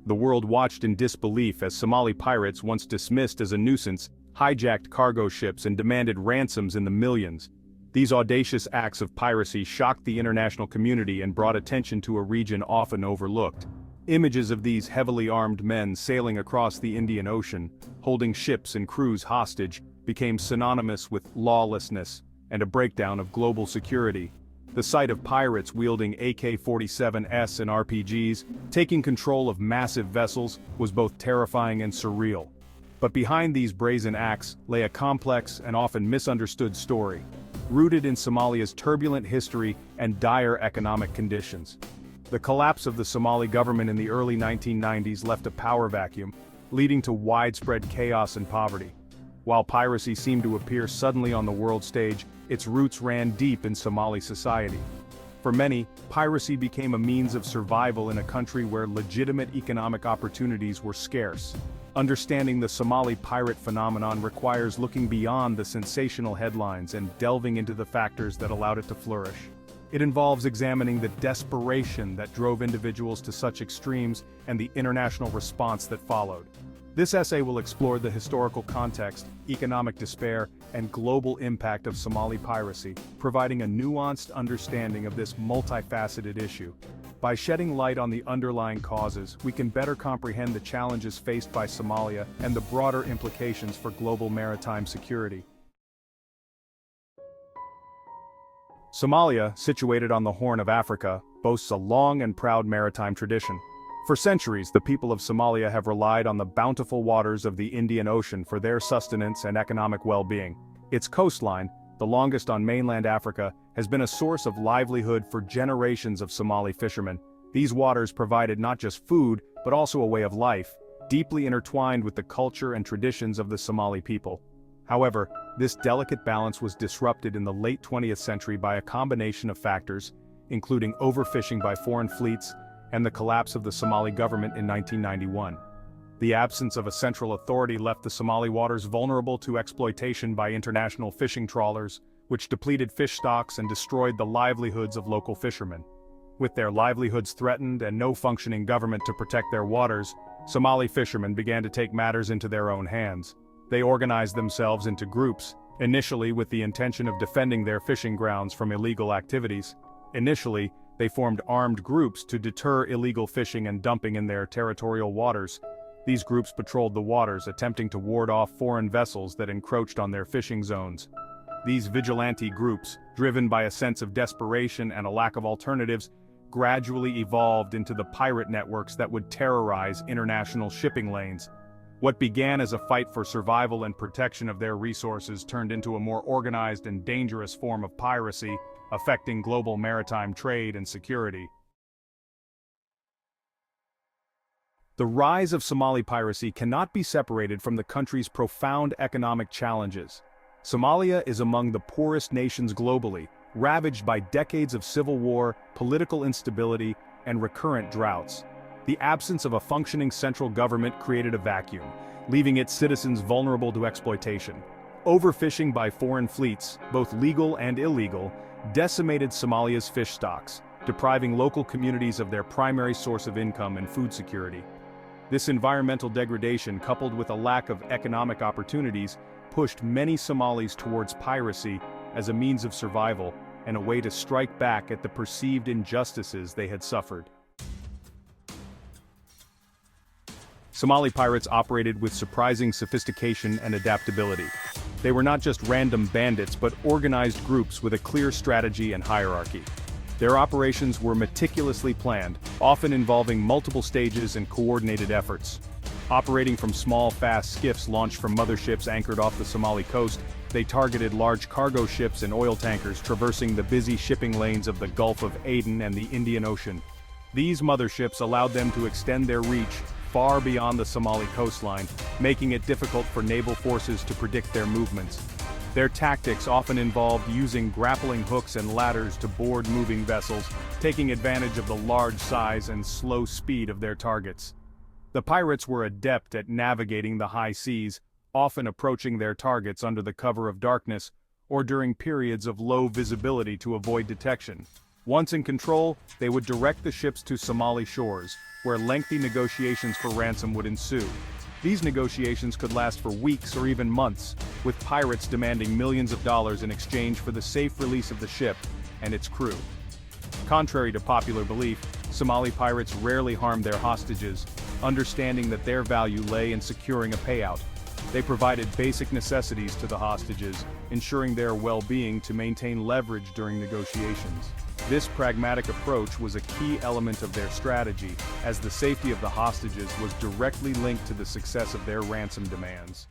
The world watched in disbelief as Somali pirates, once dismissed as a nuisance, hijacked cargo ships and demanded ransoms in the millions. These audacious acts of piracy shocked the international community and brought attention to a region often overlooked. Images of these heavily armed men sailing across the Indian Ocean, holding ships and crews hostage, became synonymous with lawlessness and a breakdown of global security. The sight of pirates wielding AK-47s and RPGs, taking control of massive vessels, was both terrifying and surreal. But behind these brazen acts lay a complex and often misunderstood story, rooted in Somalia's turbulent history and dire economic conditions. The collapse of the Somali government in the early 1990s left a power vacuum, leading to widespread chaos and poverty. While piracy seemed to appear suddenly on the world stage, its roots ran deep in Somali society. For many, piracy became a means of survival in a country where legitimate economic opportunities were scarce. Understanding the Somali pirate phenomenon requires looking beyond the sensational headlines and delving into the factors that allowed it to flourish. It involves examining the desperation that drove individuals to such extremes and the international response that followed. This essay will explore the historical context, economic despair, and global impact of Somali piracy, providing a nuanced understanding of this multifaceted issue. By shedding light on the underlying causes, we can better comprehend the challenges faced by Somalia and the broader implications for global maritime security. Somalia, situated on the Horn of Africa, boasts a long and proud maritime tradition. For centuries, the people of Somalia have relied on the bountiful waters of the Indian Ocean for their sustenance and economic well-being. Its coastline, the longest on mainland Africa, has been a source of livelihood for generations of Somali fishermen. These waters provided not just food, but also a way of life, deeply intertwined with the culture and traditions of the Somali people. However, this delicate balance was disrupted in the late 20th century by a combination of factors, including overfishing by foreign fleets and the collapse of the Somali government in 1991. The absence of a central authority left the Somali waters vulnerable to exploitation by international fishing trawlers, which depleted fish stocks and destroyed the livelihoods of local fishermen. With their livelihoods threatened and no functioning government to protect their waters, Somali fishermen began to take matters into their own hands. They organized themselves into groups, initially with the intention of defending their fishing grounds from illegal activities. Initially, they formed armed groups to deter illegal fishing and dumping in their territorial waters. These groups patrolled the waters, attempting to ward off foreign vessels that encroached on their fishing zones. These vigilante groups, driven by a sense of desperation and a lack of alternatives, gradually evolved into the pirate networks that would terrorize international shipping lanes. What began as a fight for survival and protection of their resources turned into a more organized and dangerous form of piracy, affecting global maritime trade and security. The rise of Somali piracy cannot be separated from the country's profound economic challenges. Somalia is among the poorest nations globally, ravaged by decades of civil war, political instability, and recurrent droughts. The absence of a functioning central government created a vacuum, leaving its citizens vulnerable to exploitation. Overfishing by foreign fleets, both legal and illegal, decimated Somalia's fish stocks, depriving local communities of their primary source of income and food security. This environmental degradation, coupled with a lack of economic opportunities, pushed many Somalis towards piracy as a means of survival and a way to strike back at the perceived injustices they had suffered. Somali pirates operated with surprising sophistication and adaptability. They were not just random bandits but organized groups with a clear strategy and hierarchy. Their operations were meticulously planned, often involving multiple stages and coordinated efforts. Operating from small, fast skiffs launched from motherships anchored off the Somali coast, they targeted large cargo ships and oil tankers traversing the busy shipping lanes of the Gulf of Aden and the Indian Ocean. These motherships allowed them to extend their reach far beyond the Somali coastline, making it difficult for naval forces to predict their movements. Their tactics often involved using grappling hooks and ladders to board moving vessels, taking advantage of the large size and slow speed of their targets. The pirates were adept at navigating the high seas, often approaching their targets under the cover of darkness or during periods of low visibility to avoid detection. Once in control, they would direct the ships to Somali shores, where lengthy negotiations for ransom would ensue. These negotiations could last for weeks or even months, with pirates demanding millions of dollars in exchange for the safe release of the ship and its crew. Contrary to popular belief, Somali pirates rarely harmed their hostages, understanding that their value lay in securing a payout. They provided basic necessities to the hostages, ensuring their well-being to maintain leverage during negotiations. This pragmatic approach was a key element of their strategy, as the safety of the hostages was directly linked to the success of their ransom demands.